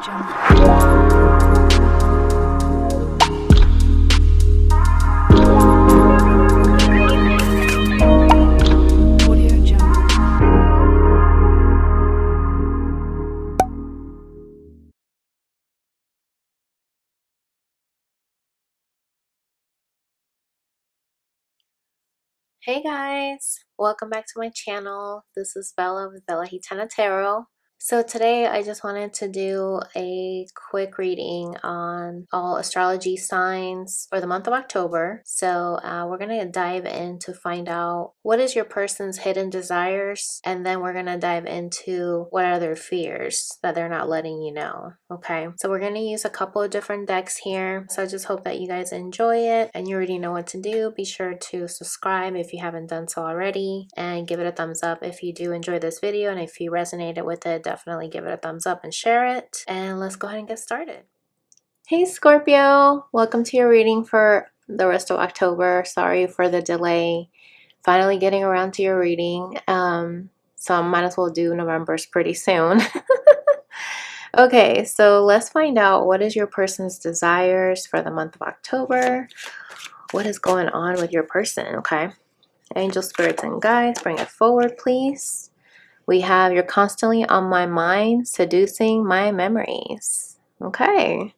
Hey guys, welcome back to my channel. This is Bella with Bella Gitana Tarot. So today I just wanted to do a quick reading on all astrology signs for the month of October. So we're going to dive in to find out what is your person's hidden desires, and then we're going to dive into what are their fears that they're not letting you know. Okay, so we're going to use a couple of different decks here. So I just hope that you guys enjoy it and you already know what to do. Be sure to subscribe if you haven't done so already, and give it a thumbs up if you do enjoy this video, and if you resonated with it, definitely give it a thumbs up and share it. And let's go ahead and get started. Hey Scorpio, welcome to your reading for the rest of October. Sorry for the delay. Finally getting around to your reading. So I might as well do November's pretty soon. Okay, so let's find out what is your person's desires for the month of October. What is going on with your person, okay? Angel, spirits, and guides, bring it forward, please. We have, you're constantly on my mind, seducing my memories. Okay.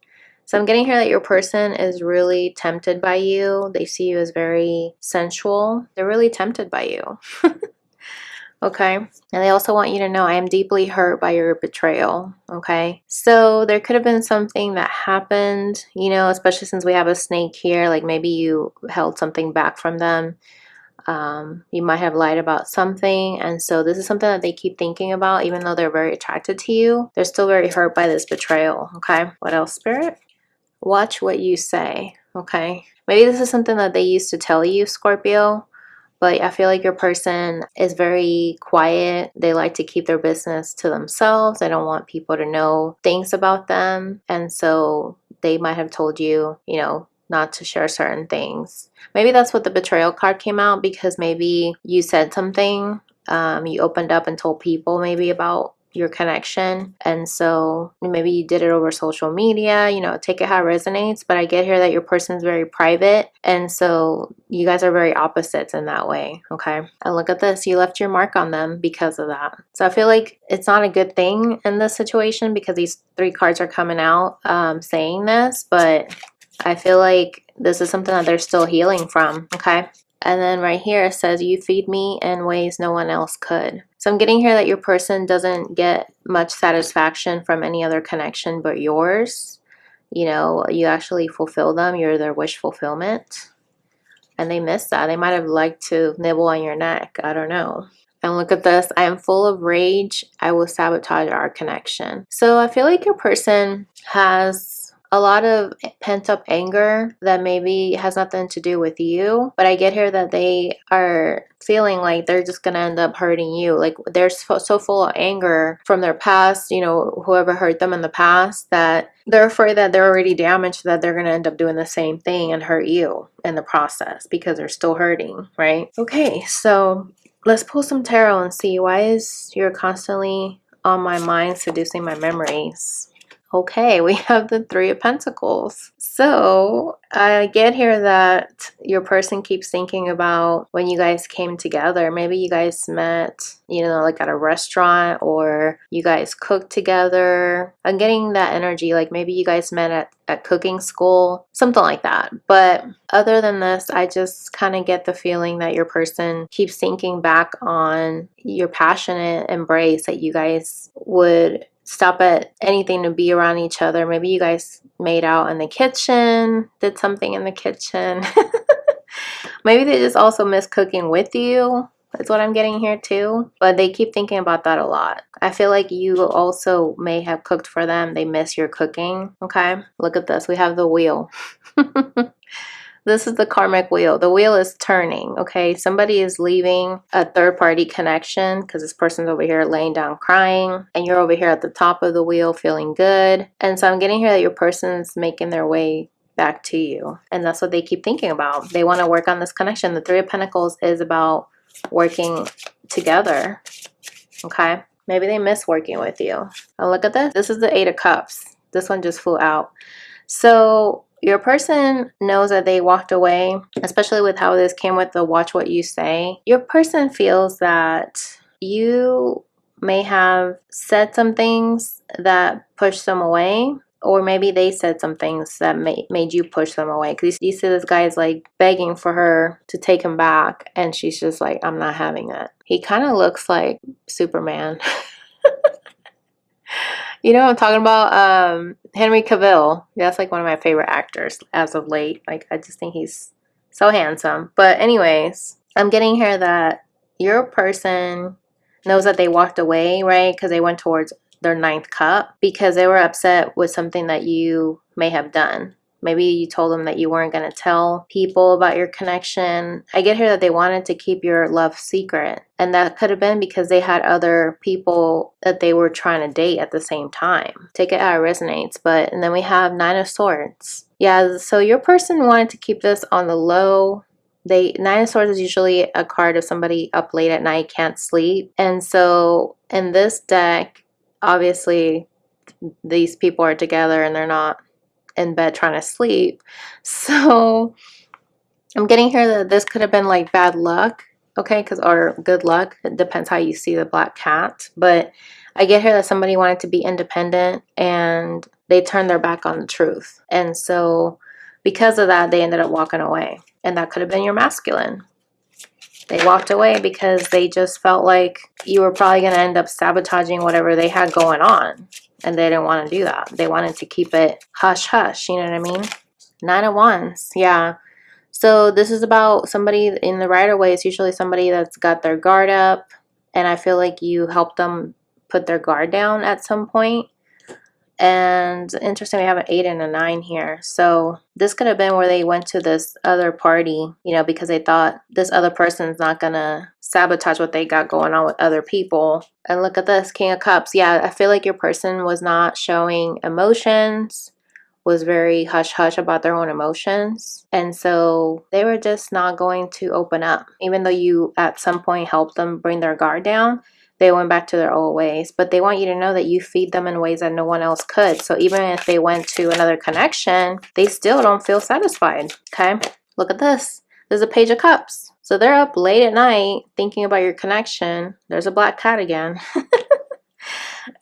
So I'm getting here that your person is really tempted by you. They see you as very sensual. They're really tempted by you. Okay. And they also want you to know, I am deeply hurt by your betrayal. Okay. So there could have been something that happened, you know, especially since we have a snake here. Like maybe you held something back from them. You might have lied about something, and so this is something that they keep thinking about. Even though they're very attracted to you, they're still very hurt by this betrayal. Okay, what else, Spirit? Watch what you say. Okay, maybe this is something that they used to tell you, Scorpio, but I feel like your person is very quiet. They like to keep their business to themselves. They don't want people to know things about them, and so they might have told you, you know, not to share certain things. Maybe that's what the betrayal card came out, because maybe you said something, you opened up and told people maybe about your connection, and so maybe you did it over social media. You know, take it how it resonates, but I get here that your person is very private, and so you guys are very opposites in that way. Okay, and look at this, you left your mark on them because of that. So I feel like it's not a good thing in this situation, because these three cards are coming out saying this, but I feel like this is something that they're still healing from, okay? And then right here it says, you feed me in ways no one else could. So I'm getting here that your person doesn't get much satisfaction from any other connection but yours. You know, you actually fulfill them. You're their wish fulfillment. And they miss that. They might have liked to nibble on your neck. I don't know. And look at this. I am full of rage. I will sabotage our connection. So I feel like your person has a lot of pent-up anger that maybe has nothing to do with you, but I get here that they are feeling like they're just gonna end up hurting you. Like they're so full of anger from their past, you know, whoever hurt them in the past, that they're afraid that they're already damaged, that they're gonna end up doing the same thing and hurt you in the process, because they're still hurting, right? Okay, so let's pull some tarot and see, why is you're constantly on my mind, seducing my memories? Okay, we have the Three of Pentacles. So I get here that your person keeps thinking about when you guys came together. Maybe you guys met, you know, like at a restaurant, or you guys cooked together. I'm getting that energy, like maybe you guys met at cooking school, something like that. But other than this, I just kind of get the feeling that your person keeps thinking back on your passionate embrace, that you guys would stop at anything to be around each other. Maybe you guys made out in the kitchen, did something in the kitchen. Maybe they just also miss cooking with you. That's what I'm getting here too. But they keep thinking about that a lot. I feel like you also may have cooked for them. They miss your cooking. Okay, look at this. We have the wheel. This is the karmic wheel. The wheel is turning, okay? Somebody is leaving a third-party connection, because this person's over here laying down crying, and you're over here at the top of the wheel feeling good. And so I'm getting here that your person's making their way back to you, and that's what they keep thinking about. They want to work on this connection. The Three of Pentacles is about working together, okay? Maybe they miss working with you. Oh, look at this. This is the 8 of Cups. This one just flew out. So your person knows that they walked away, especially with how this came with the watch what you say. Your person feels that you may have said some things that pushed them away, or maybe they said some things that made you push them away. Because you see this guy is like begging for her to take him back, and she's just like, I'm not having that. He kind of looks like Superman. You know what I'm talking about? Henry Cavill. That's like one of my favorite actors as of late. Like, I just think he's so handsome. But anyways, I'm getting here that your person knows that they walked away, right? Because they went towards their 9th cup because they were upset with something that you may have done. Maybe you told them that you weren't going to tell people about your connection. I get here that they wanted to keep your love secret. And that could have been because they had other people that they were trying to date at the same time. Take it how it resonates. And then we have 9 of Swords. Yeah, so your person wanted to keep this on the low. 9 of Swords is usually a card of somebody up late at night, can't sleep. And so in this deck, obviously, these people are together and they're not in bed trying to sleep. So I'm getting here that this could have been like bad luck, okay, or good luck. It depends how you see the black cat. But I get here that somebody wanted to be independent and they turned their back on the truth. And so because of that, they ended up walking away. And that could have been your masculine. They walked away because they just felt like you were probably going to end up sabotaging whatever they had going on. And they didn't want to do that. They wanted to keep it hush hush, you know what I mean? 9 of Wands, yeah. So this is about somebody in the Rider-Waite. It's usually somebody that's got their guard up. And I feel like you helped them put their guard down at some point. And interesting, we have an 8 and a 9 here. So this could have been where they went to this other party, you know, because they thought this other person's not gonna sabotage what they got going on with other people. And look at this, King of Cups. Yeah, I feel like your person was not showing emotions, was very hush-hush about their own emotions. And so they were just not going to open up. Even though you at some point helped them bring their guard down, they went back to their old ways. But they want you to know that you feed them in ways that no one else could. So even if they went to another connection, they still don't feel satisfied, okay? Look at this. There's a Page of Cups. So they're up late at night thinking about your connection. There's a black cat again.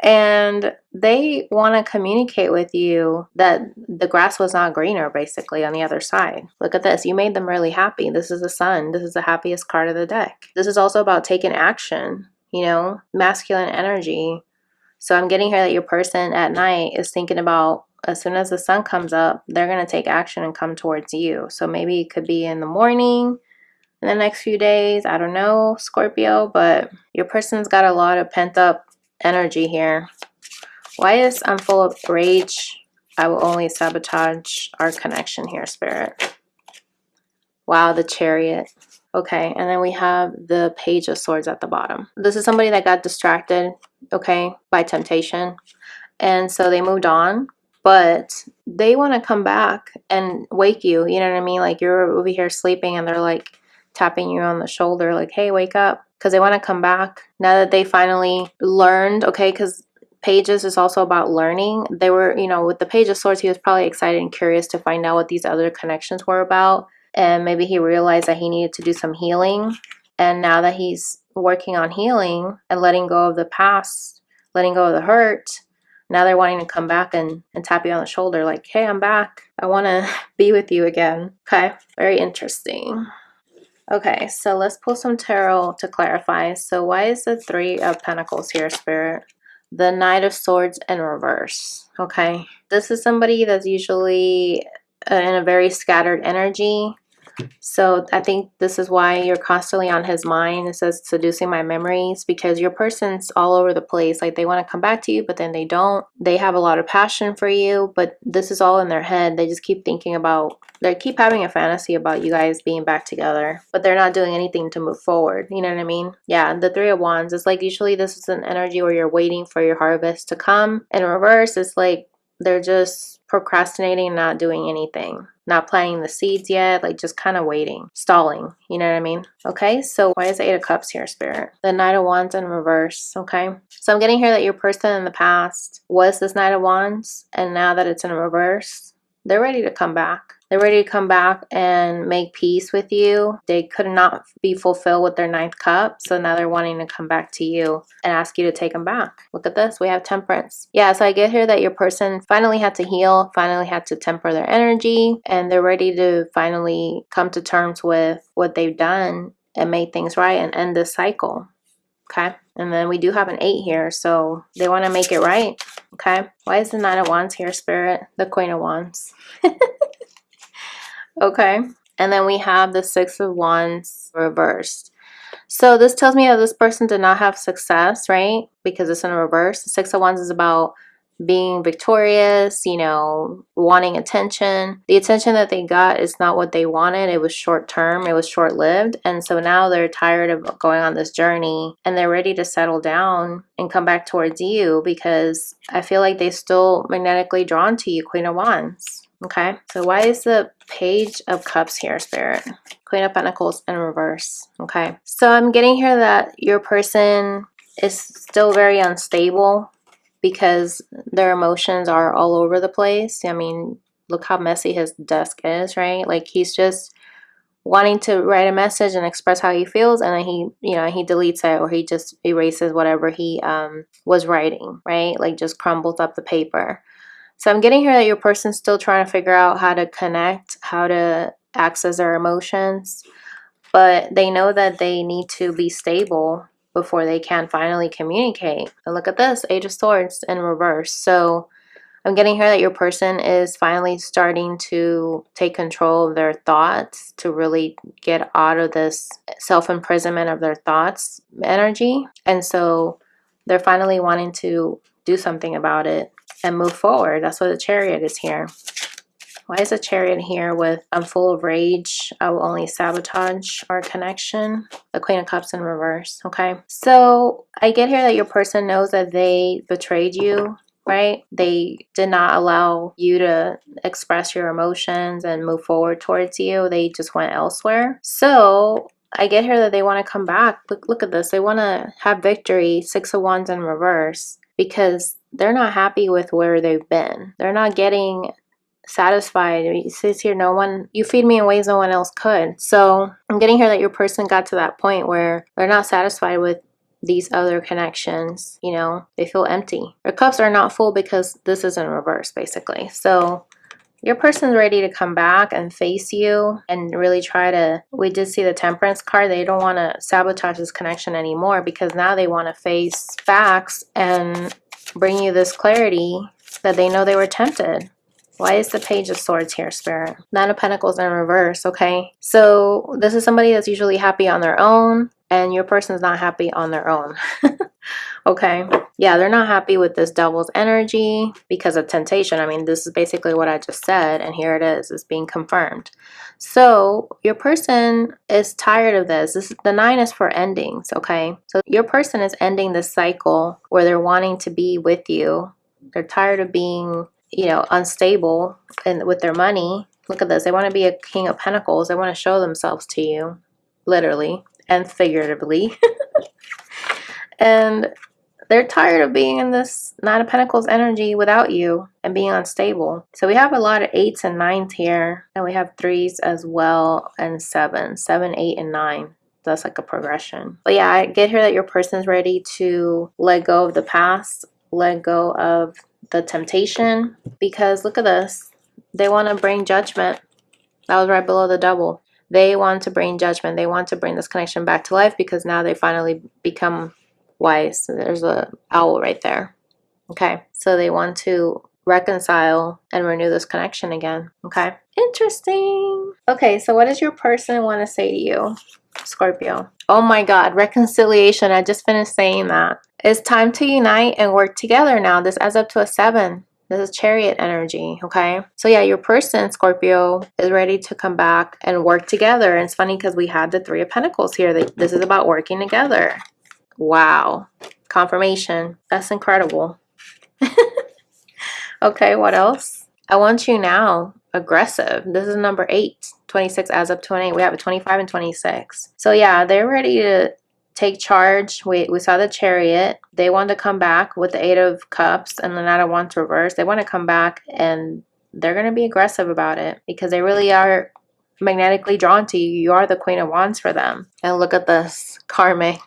And they want to communicate with you that the grass was not greener, basically, on the other side. Look at this. You made them really happy. This is the Sun. This is the happiest card of the deck. This is also about taking action, you know, masculine energy. So I'm getting here that your person at night is thinking about as soon as the sun comes up, they're going to take action and come towards you. So maybe it could be in the morning, in the next few days. I don't know, Scorpio, but your person's got a lot of pent up energy here. Why is I'm full of rage? I will only sabotage our connection here, Spirit. Wow, the Chariot. Okay, and then we have the Page of Swords at the bottom. This is somebody that got distracted, okay, by temptation. And so they moved on, but they want to come back and wake you. You know what I mean? Like you're over here sleeping and they're like tapping you on the shoulder like, hey, wake up. Because they want to come back now that they finally learned, okay, because Pages is also about learning. They were, you know, with the Page of Swords, he was probably excited and curious to find out what these other connections were about. And maybe he realized that he needed to do some healing. And now that he's working on healing and letting go of the past, letting go of the hurt, now they're wanting to come back and tap you on the shoulder like, hey, I'm back. I want to be with you again. Okay, very interesting. Okay, so let's pull some tarot to clarify. So why is the 3 of Pentacles here, Spirit? The Knight of Swords in reverse. Okay, this is somebody that's usually in a very scattered energy. So I think this is why you're constantly on his mind. It says seducing my memories, because your person's all over the place. Like they want to come back to you, but then they don't. They have a lot of passion for you, but this is all in their head. They just keep thinking about, they keep having a fantasy about you guys being back together, but they're not doing anything to move forward. You know what I mean? Yeah, the 3 of Wands is like, usually this is an energy where you're waiting for your harvest to come. In reverse, it's like they're just procrastinating, not doing anything, not planting the seeds yet, like just kind of waiting, stalling, you know what I mean? Okay, so why is the Eight of Cups here, Spirit? The Knight of Wands in reverse, okay? So I'm getting here that your person in the past was this Knight of Wands, and now that it's in reverse, they're ready to come back. They're ready to come back and make peace with you. They could not be fulfilled with their ninth cup, so now they're wanting to come back to you and ask you to take them back. Look at this. We have Temperance. Yeah, so I get here that your person finally had to heal, finally had to temper their energy, and they're ready to finally come to terms with what they've done and make things right and end this cycle. Okay, and then we do have an 8 here, so they want to make it right. Okay, why is the Nine of Wands here, Spirit? The Queen of Wands. Okay, and then we have the Six of Wands reversed. So this tells me that this person did not have success, right? Because it's in reverse. The Six of Wands is about being victorious, you know, wanting attention. The attention that they got is not what they wanted. It was short term, it was short lived. And so now they're tired of going on this journey and they're ready to settle down and come back towards you, because I feel like they're still magnetically drawn to you, Queen of Wands. Okay, so why is the Page of Cups here, Spirit? Queen of Pentacles in reverse. Okay, so I'm getting here that your person is still very unstable because their emotions are all over the place. I mean, look how messy his desk is, right? Like he's just wanting to write a message and express how he feels, and then he, you know, he deletes it or he just erases whatever he was writing, right? Like just crumbles up the paper. So I'm getting here that your person's still trying to figure out how to connect, how to access their emotions, but they know that they need to be stable before they can finally communicate. And look at this, Eight of Swords in reverse. So I'm getting here that your person is finally starting to take control of their thoughts, to really get out of this self-imprisonment of their thoughts energy. And so they're finally wanting to do something about it and move forward. That's what the Chariot is here. Why is the Chariot here with I'm full of rage, I will only sabotage our connection? The Queen of Cups in reverse. Okay, so I get here that your person knows that they betrayed you, right? They did not allow you to express your emotions and move forward towards you. They just went elsewhere. So I get here that they want to come back. Look at this. They want to have victory. Six of Wands in reverse, because they're not happy with where they've been. They're not getting satisfied. It says here, no one, you feed me in ways no one else could. So I'm getting here that your person got to that point where they're not satisfied with these other connections. You know, they feel empty. Their cups are not full because this is in reverse, basically. So your person's ready to come back and face you and really try to, we did see the Temperance card. They don't want to sabotage this connection anymore, because now they want to face facts and bring you this clarity that they know they were tempted. Why is the Page of Swords here, Spirit? Nine of Pentacles in reverse, okay? So this is somebody that's usually happy on their own, and your person's not happy on their own. Okay, yeah, they're not happy with this Devil's energy because of temptation. I mean, this is basically what I just said, and here it is. It's being confirmed. So your person is tired of this. The 9 is for endings, okay? So your person is ending this cycle where they're wanting to be with you. They're tired of being, you know, unstable and with their money. Look at this. They want to be a King of Pentacles. They want to show themselves to you, literally and figuratively. And they're tired of being in this Nine of Pentacles energy without you and being unstable. So we have a lot of 8s and 9s here. And we have 3s as well, and 7s. 7, 8, and 9. That's like a progression. But yeah, I get here that your person's ready to let go of the past, let go of the temptation, because look at this. They want to bring judgment. That was right below the double. They want to bring judgment. They want to bring this connection back to life, because now they finally become wise. So there's a owl right there. Okay, so they want to reconcile and renew this connection again. Okay, interesting. Okay, so what does your person want to say to you, Scorpio? Oh my God, reconciliation. I just finished saying that. It's time to unite and work together now. This adds up to a 7. This is Chariot energy, okay? So yeah, your person, Scorpio, is ready to come back and work together. And it's funny because we had the 3 of Pentacles here. This is about working together. Wow. Confirmation. That's incredible. Okay, what else? I want you now. Aggressive. This is number 8. 26 adds up to 28. We have a 25 and 26. So yeah, they're ready to take charge. We saw the Chariot. They want to come back with the 8 of Cups and the Knight of Wands reversed. They want to come back and they're going to be aggressive about it because they really are magnetically drawn to you. You are the Queen of Wands for them. And look at this. Karmic.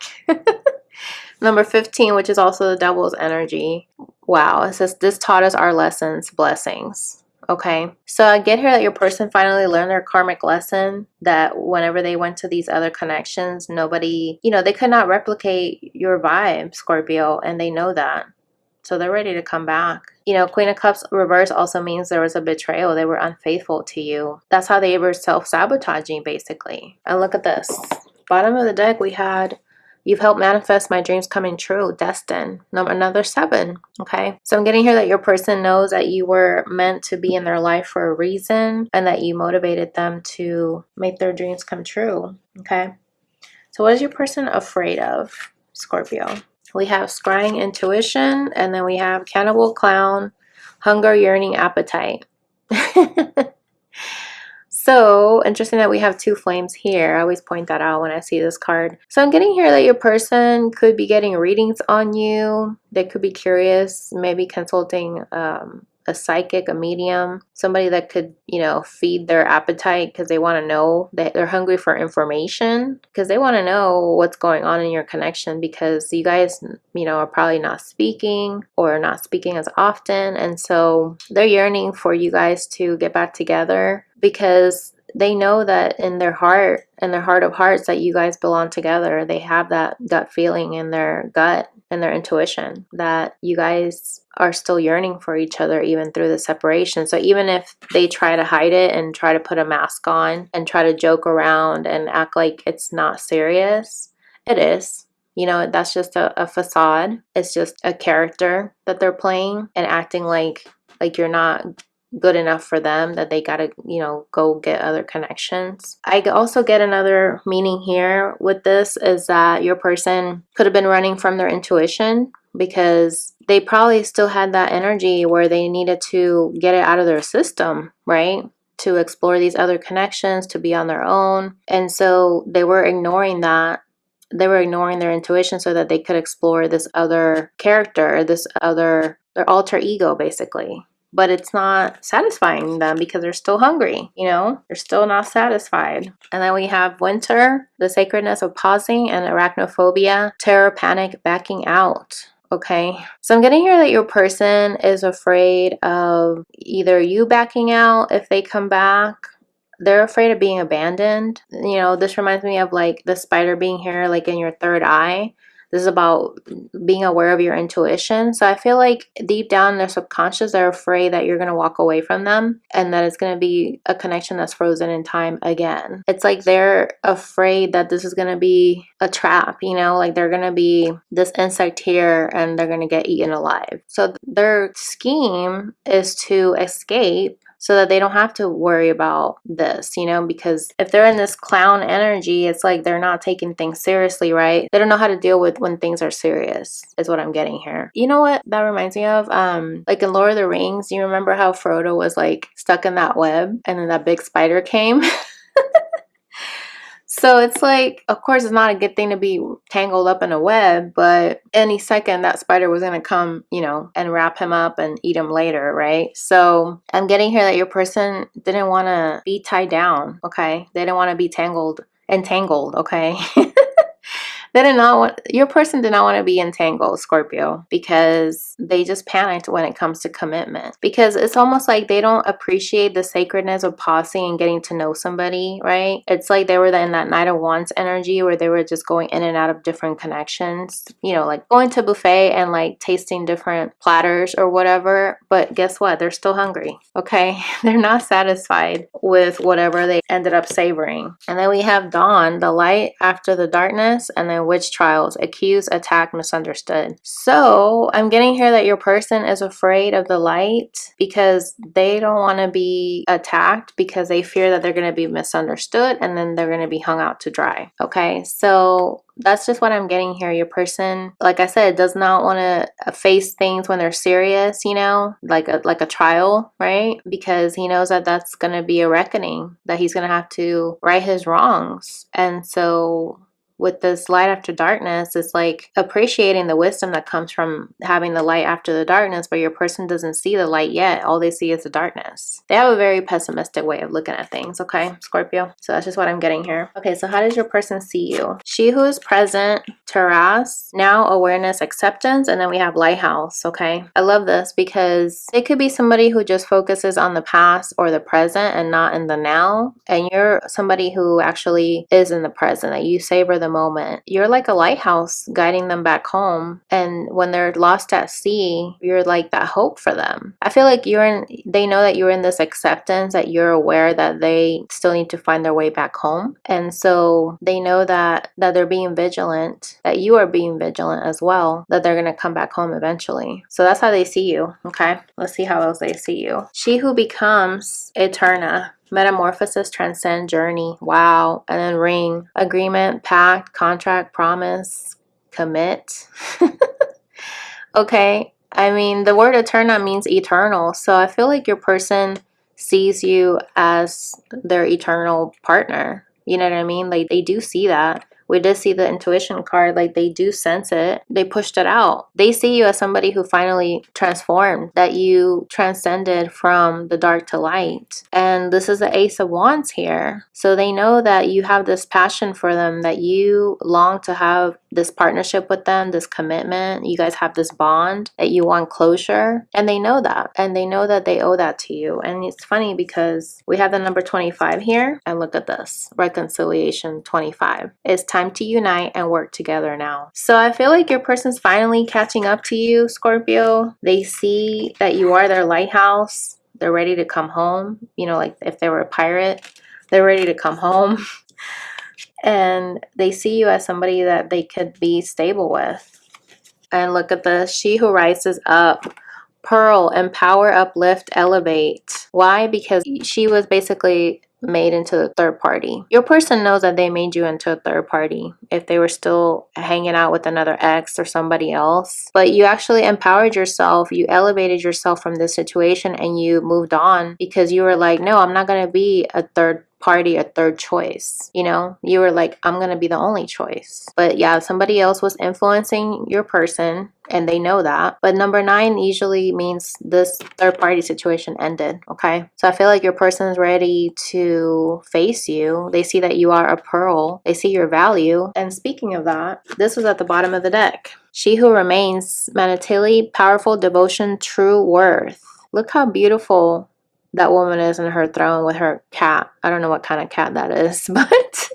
Number 15, which is also the Devil's energy. Wow, it says this taught us our lessons, blessings. Okay, so I get here that your person finally learned their karmic lesson, that whenever they went to these other connections, nobody, they could not replicate your vibe, Scorpio, and they know that. So they're ready to come back. Queen of Cups reverse also means there was a betrayal. They were unfaithful to you. That's how they were self-sabotaging, basically. And look at this. Bottom of the deck, we had you've helped manifest my dreams coming true. Destined. Another 7. Okay. So I'm getting here that your person knows that you were meant to be in their life for a reason and that you motivated them to make their dreams come true. Okay. So what is your person afraid of, Scorpio? We have scrying intuition, and then we have cannibal clown, hunger, yearning, appetite. So interesting that we have 2 flames here. I always point that out when I see this card. So I'm getting here that your person could be getting readings on you. They could be curious, maybe consulting a psychic, a medium, somebody that could, feed their appetite because they want to know, that they're hungry for information because they want to know what's going on in your connection because you guys, are probably not speaking or not speaking as often. And so they're yearning for you guys to get back together because they know that in their heart of hearts that you guys belong together. They have that gut feeling in their gut and their intuition that you guys are still yearning for each other even through the separation. So even if they try to hide it and try to put a mask on and try to joke around and act like it's not serious, it is. That's just a facade. It's just a character that they're playing and acting like you're not good enough for them, that they gotta, go get other connections. I also get another meaning here with this is that your person could have been running from their intuition because they probably still had that energy where they needed to get it out of their system, right? To explore these other connections, to be on their own. And so they were ignoring that. They were ignoring their intuition so that they could explore this other character, their alter ego, basically. But it's not satisfying them because they're still hungry, they're still not satisfied. And then we have winter, the sacredness of pausing, and arachnophobia, terror, panic, backing out. Okay, so I'm getting here that your person is afraid of either you backing out if they come back. They're afraid of being abandoned. This reminds me of like the spider being here, like in your third eye. This is about being aware of your intuition. So I feel like deep down in their subconscious, they're afraid that you're going to walk away from them and that it's going to be a connection that's frozen in time again. It's like they're afraid that this is going to be a trap, like they're going to be this insect here and they're going to get eaten alive. So their scheme is to escape so that they don't have to worry about this, because if they're in this clown energy, it's like they're not taking things seriously, right? They don't know how to deal with when things are serious, is what I'm getting here. You know what that reminds me of? Like in Lord of the Rings, you remember how Frodo was like stuck in that web and then that big spider came? So it's like, of course, it's not a good thing to be tangled up in a web, but any second that spider was going to come, and wrap him up and eat him later, right? So I'm getting here that your person didn't want to be tied down, okay? They didn't want to be entangled, okay? Your person did not want to be entangled, Scorpio, because they just panicked when it comes to commitment. Because it's almost like they don't appreciate the sacredness of pausing and getting to know somebody, right? It's like they were in that Knight of Wands energy where they were just going in and out of different connections, like going to buffet and like tasting different platters or whatever. But guess what? They're still hungry, okay? They're not satisfied with whatever they ended up savoring. And then we have dawn, the light after the darkness, and then and witch trials, accused, attacked, misunderstood. So I'm getting here that your person is afraid of the light because they don't want to be attacked, because they fear that they're going to be misunderstood and then they're going to be hung out to dry. Okay, so that's just what I'm getting here. Your person, like I said, does not want to face things when they're serious, you know, like a trial, right? Because he knows that that's going to be a reckoning, that he's going to have to right his wrongs. And so with this light after darkness, it's like appreciating the wisdom that comes from having the light after the darkness, but your person doesn't see the light yet. All they see is the darkness. They have a very pessimistic way of looking at things, okay, Scorpio? So that's just what I'm getting here. Okay, so how does your person see you? She who is present, Taras, now awareness, acceptance, and then we have lighthouse, okay? I love this because it could be somebody who just focuses on the past or the present and not in the now, and you're somebody who actually is in the present, that you savor the moment. You're like a lighthouse guiding them back home, and when they're lost at sea, you're like that hope for them. I feel like they know that you're in this acceptance, that you're aware that they still need to find their way back home, and so they know that they're being vigilant, that you are being vigilant as well, that they're going to come back home eventually. So that's how they see you. Okay, let's see how else they see you. She who becomes Eterna, metamorphosis, transcend, journey. Wow. And then ring, agreement, pact, contract, promise, commit. Okay, I mean, the word eterna means eternal, so I feel like your person sees you as their eternal partner. You know what I mean? Like, they do see that. We did see the intuition card, like they do sense it. They pushed it out. They see you as somebody who finally transformed, that you transcended from the dark to light. And this is the Ace of Wands here. So they know that you have this passion for them, that you long to have this partnership with them, this commitment. You guys have this bond, that you want closure. And they know that. And they know that they owe that to you. And it's funny because we have the number 25 here. And look at this. Reconciliation 25. It's time to unite and work together now. So I feel like your person's finally catching up to you, Scorpio. They see that you are their lighthouse. They're ready to come home. You know, like if they were a pirate, they're ready to come home. And they see you as somebody that they could be stable with. And look at this. She who rises up. Pearl, empower, uplift, elevate. Why? Because she was basically made into the third party. Your person knows that they made you into a third party if they were still hanging out with another ex or somebody else. But you actually empowered yourself. You elevated yourself from this situation and you moved on because you were like, no, I'm not going to be a third party, a third choice. You know, you were like, I'm going to be the only choice. But yeah, somebody else was influencing your person and they know that. But number 9 usually means this third party situation ended. Okay, so I feel like your person is ready to face you. They see that you are a pearl. They see your value. And speaking of that, this was at the bottom of the deck. She who remains, Manatili, powerful, devotion, true worth. Look how beautiful that woman is in her throne with her cat. I don't know what kind of cat that is, but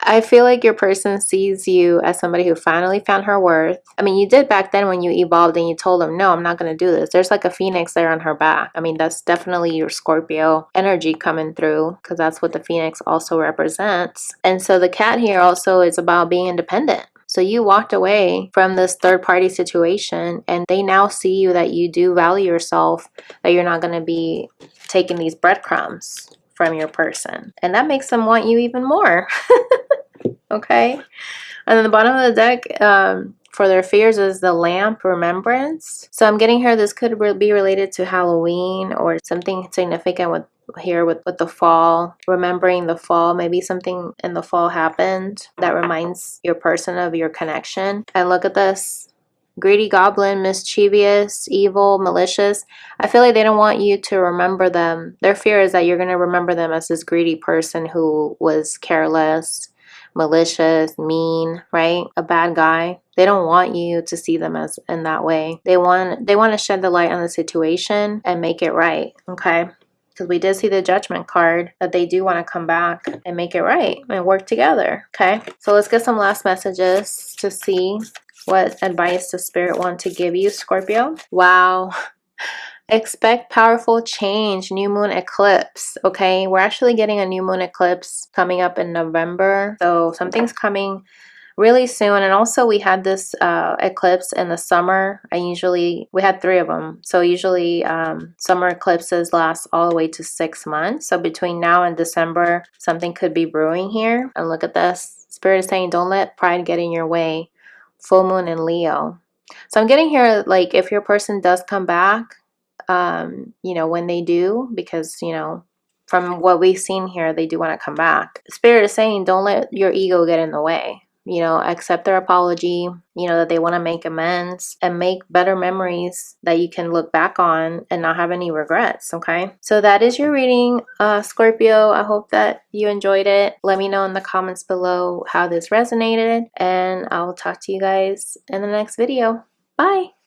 I feel like your person sees you as somebody who finally found her worth. I mean, you did back then when you evolved and you told them, no, I'm not going to do this. There's like a phoenix there on her back. I mean, that's definitely your Scorpio energy coming through because that's what the phoenix also represents. And so the cat here also is about being independent. So you walked away from this third party situation and they now see you that you do value yourself, that you're not going to be taking these breadcrumbs from your person. And that makes them want you even more. Okay. And then the bottom of the deck for their fears is the lamp, remembrance. So I'm getting here, this could be related to Halloween or something significant with the fall, remembering the fall. Maybe something in the fall happened that reminds your person of your connection. And look at this. Greedy goblin, mischievous, evil, malicious. I feel like they don't want you to remember them. Their fear is that you're going to remember them as this greedy person who was careless, malicious, mean, right? A bad guy. They don't want you to see them as in that way. They want to shed the light on the situation and make it right, okay? Because we did see the judgment card that they do want to come back and make it right and work together, okay? So let's get some last messages to see what advice does Spirit want to give you, Scorpio. Wow. Expect powerful change, new moon eclipse. Okay, we're actually getting a new moon eclipse coming up in November. So something's coming really soon. And also we had this eclipse in the summer. We had 3 of them. So usually summer eclipses last all the way to 6 months. So between now and December, something could be brewing here. And look at this. Spirit is saying, don't let pride get in your way. Full moon in Leo. So I'm getting here, like, if your person does come back, you know, when they do, because, you know, from what we've seen here, they do want to come back. Spirit is saying, don't let your ego get in the way. You know, accept their apology, you know, that they want to make amends and make better memories that you can look back on and not have any regrets, okay? So that is your reading, Scorpio. I hope that you enjoyed it. Let me know in the comments below how this resonated, and I will talk to you guys in the next video. Bye!